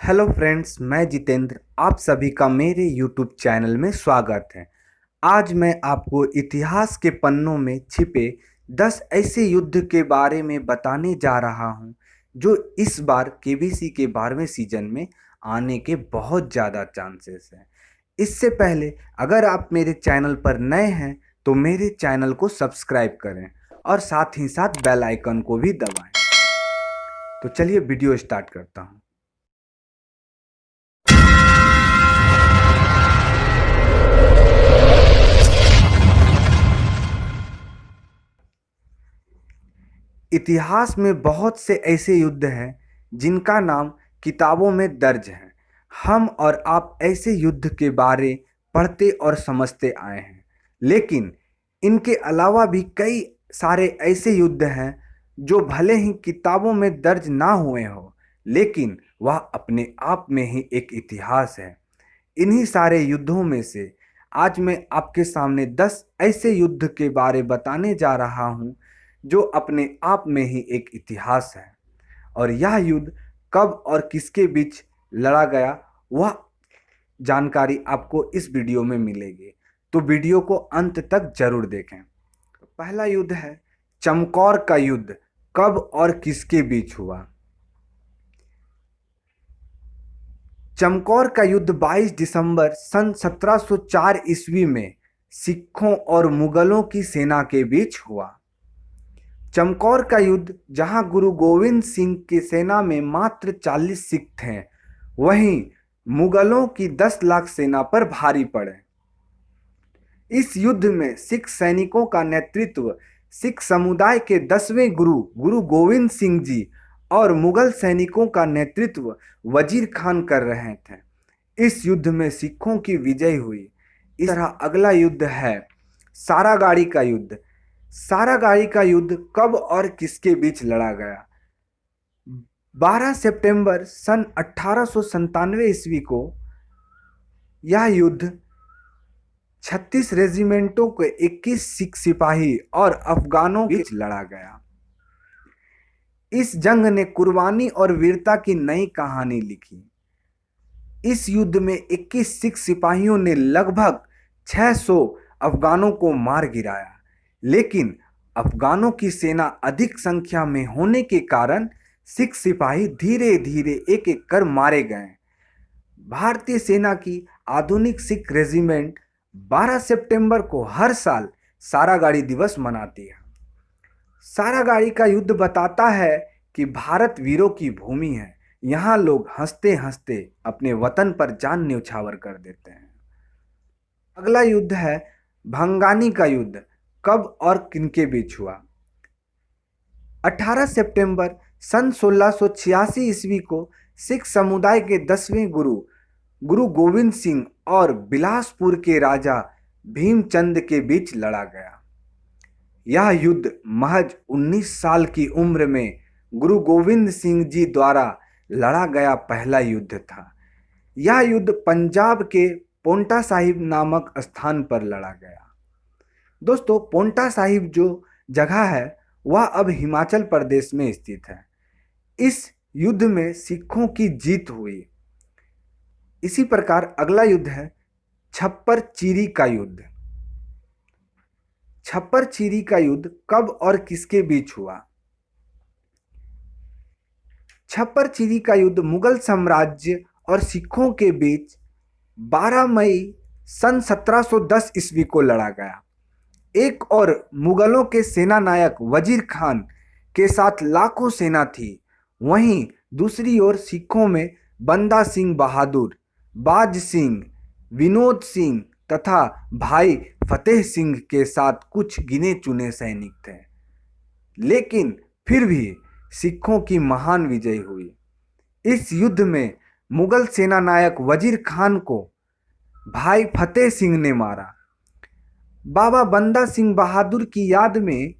Hello friends, मैं जितेंद्र। आप सभी का मेरे यूट्यूब चैनल में स्वागत है। आज मैं आपको इतिहास के पन्नों में छिपे 10 ऐसे युद्ध के बारे में बताने जा रहा हूं जो इस बार केबीसी के 12वें सीजन में आने के बहुत ज़्यादा चांसेस हैं। इससे पहले अगर आप मेरे चैनल पर नए हैं तो मेरे चैनल को सब्सक्राइब करें और साथ ही साथ बेल आइकन को भी दबाएं। तो चलिए वीडियो स्टार्ट करता हूं। इतिहास में बहुत से ऐसे युद्ध हैं जिनका नाम किताबों में दर्ज है। हम और आप ऐसे युद्ध के बारे पढ़ते और समझते आए हैं, लेकिन इनके अलावा भी कई सारे ऐसे युद्ध हैं जो भले ही किताबों में दर्ज ना हुए हो, लेकिन वह अपने आप में ही एक इतिहास है। इन्हीं सारे युद्धों में से आज मैं आपके सामने 10 ऐसे युद्ध के बारे बताने जा रहा हूं जो अपने आप में ही एक इतिहास है। और यह युद्ध कब और किसके बीच लड़ा गया, वह जानकारी आपको इस वीडियो में मिलेगी, तो वीडियो को अंत तक जरूर देखें। पहला युद्ध है चमकौर का युद्ध। कब और किसके बीच हुआ? चमकौर का युद्ध 22 दिसंबर सन 1704 ईस्वी में सिखों और मुगलों की सेना के बीच हुआ। चमकौर का युद्ध, जहां गुरु गोविंद सिंह की सेना में मात्र 40 सिख थे, वहीं मुगलों की 10 लाख सेना पर भारी पड़े। इस युद्ध में सिख सैनिकों का नेतृत्व सिख समुदाय के 10वें गुरु गुरु गोविंद सिंह जी और मुगल सैनिकों का नेतृत्व वजीर खान कर रहे थे। इस युद्ध में सिखों की विजय हुई। इस तरह अगला युद्ध है सारागाड़ी का युद्ध। सारागाड़ी का युद्ध कब और किसके बीच लड़ा गया? 12 सितंबर सन 1897 ईस्वी को यह युद्ध 36 रेजिमेंटों के 21 सिख सिपाही और अफगानों के बीच लड़ा गया। इस जंग ने कुर्बानी और वीरता की नई कहानी लिखी। इस युद्ध में 21 सिख सिपाहियों ने लगभग 600 अफगानों को मार गिराया, लेकिन अफगानों की सेना अधिक संख्या में होने के कारण सिख सिपाही धीरे धीरे एक एक कर मारे गए। भारतीय सेना की आधुनिक सिख रेजिमेंट 12 सितंबर को हर साल सारागाड़ी दिवस मनाती है। सारागाड़ी का युद्ध बताता है कि भारत वीरों की भूमि है। यहाँ लोग हंसते हंसते अपने वतन पर जान न्यौछावर कर देते हैं। अगला युद्ध है भंगानी का युद्ध। कब और किनके बीच हुआ? 18 सितंबर सन 1686 ईस्वी को सिख समुदाय के 10वें गुरु गुरु गोविंद सिंह और बिलासपुर के राजा भीमचंद के बीच लड़ा गया। यह युद्ध महज 19 साल की उम्र में गुरु गोविंद सिंह जी द्वारा लड़ा गया पहला युद्ध था। यह युद्ध पंजाब के पोंटा साहिब नामक स्थान पर लड़ा गया। दोस्तों, पोंटा साहिब जो जगह है वह अब हिमाचल प्रदेश में स्थित है। इस युद्ध में सिखों की जीत हुई। इसी प्रकार अगला युद्ध है छप्पर चीरी का युद्ध। छप्पर चीरी का युद्ध कब और किसके बीच हुआ? छप्पर चीरी का युद्ध मुगल साम्राज्य और सिखों के बीच 12 मई सन 1710 ईस्वी को लड़ा गया। एक और मुगलों के सेना नायक वजीर खान के साथ लाखों सेना थी, वहीं दूसरी ओर सिखों में बंदा सिंह बहादुर, बाज सिंह, विनोद सिंह तथा भाई फतेह सिंह के साथ कुछ गिने चुने सैनिक थे। लेकिन फिर भी सिखों की महान विजय हुई। इस युद्ध में मुगल सेना नायक वजीर खान को भाई फतेह सिंह ने मारा। बाबा बंदा सिंह बहादुर की याद में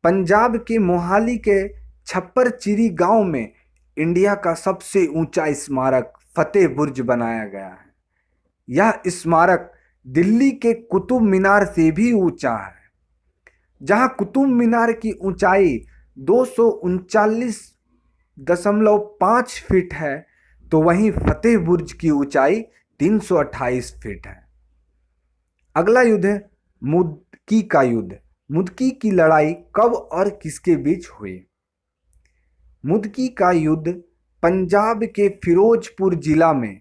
पंजाब के मोहाली के छप्पर चीरी गांव में इंडिया का सबसे ऊंचा स्मारक फतेह बुर्ज बनाया गया है। यह स्मारक दिल्ली के कुतुब मीनार से भी ऊंचा है। जहां कुतुब मीनार की ऊंचाई 239.5 फीट है, तो वहीं फतेह बुर्ज की ऊंचाई 328 फीट है। अगला युद्ध है मुदकी का युद्ध। मुदकी की लड़ाई कब और किसके बीच हुई? मुदकी का युद्ध पंजाब के फिरोजपुर जिला में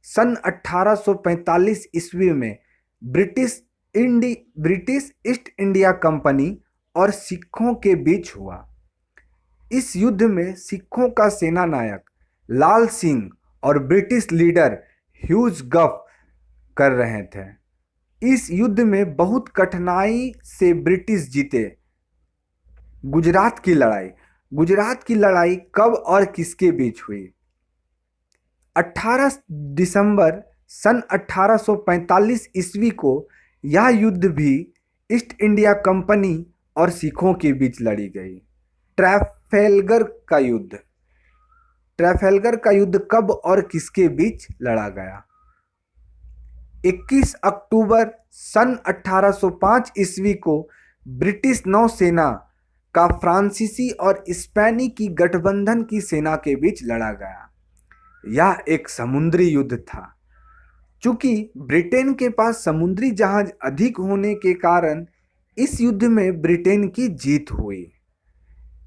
सन 1845 ईस्वी में ब्रिटिश ईस्ट इंडिया कंपनी और सिखों के बीच हुआ। इस युद्ध में सिखों का सेना नायक लाल सिंह और ब्रिटिश लीडर ह्यूज गफ कर रहे थे। इस युद्ध में बहुत कठिनाई से ब्रिटिश जीते। गुजरात की लड़ाई कब और किसके बीच हुई? 18 दिसंबर सन 1845 ईस्वी को यह युद्ध भी ईस्ट इंडिया कंपनी और सिखों के बीच लड़ी गई। ट्रैफेलगर का युद्ध कब और किसके बीच लड़ा गया? 21 अक्टूबर सन 1805 ईस्वी को ब्रिटिश नौसेना का फ्रांसीसी और स्पेनी की गठबंधन की सेना के बीच लड़ा गया। यह एक समुद्री युद्ध था। चूंकि ब्रिटेन के पास समुद्री जहाज अधिक होने के कारण इस युद्ध में ब्रिटेन की जीत हुई।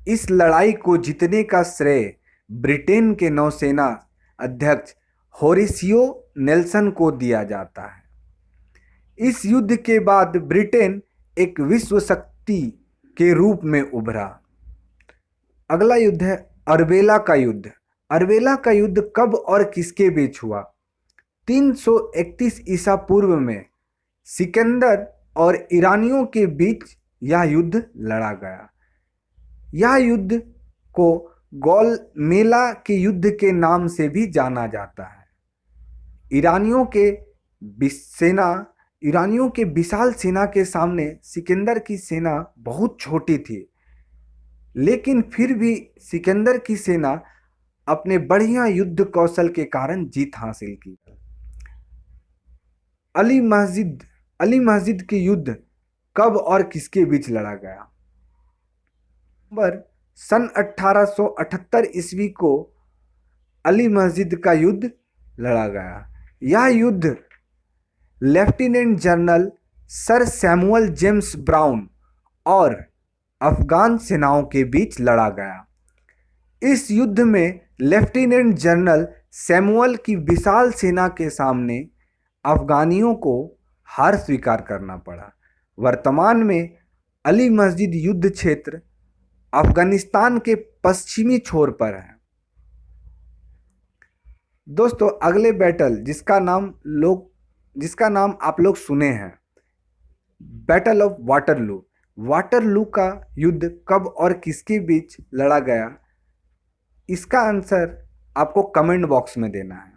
इस लड़ाई को जीतने का श्रेय ब्रिटेन के नौसेना अध्यक्ष होरेसियो नेल्सन को दिया जाता है। इस युद्ध के बाद ब्रिटेन एक विश्व शक्ति के रूप में उभरा। अगला युद्ध है अर्बेला का युद्ध। अर्बेला का युद्ध कब और किसके बीच हुआ? 331 ईसा पूर्व में सिकंदर और ईरानियों के बीच यह युद्ध लड़ा गया। यह युद्ध को गोलमेला के युद्ध के नाम से भी जाना जाता है। ईरानियों के विशाल सेना के सामने सिकंदर की सेना बहुत छोटी थी, लेकिन फिर भी सिकंदर की सेना अपने बढ़िया युद्ध कौशल के कारण जीत हासिल की। अली मस्जिद के युद्ध कब और किसके बीच लड़ा गया? सन 1878 ईस्वी को अली मस्जिद का युद्ध लड़ा गया। यह युद्ध lieutenant general sir Samuel James brown और अफगान सेनाओं के बीच लड़ा गया। इस युद्ध में लेफ्टिनेंट जनरल सैमुअल की विशाल सेना के सामने अफगानियों को हार स्वीकार करना पड़ा। वर्तमान में अली मस्जिद युद्ध क्षेत्र अफगानिस्तान के पश्चिमी छोर पर है। दोस्तों, अगले बैटल जिसका नाम आप लोग सुने हैं, बैटल ऑफ वाटरलू। वाटरलू का युद्ध कब और किसके बीच लड़ा गया? इसका आंसर आपको कमेंट बॉक्स में देना है।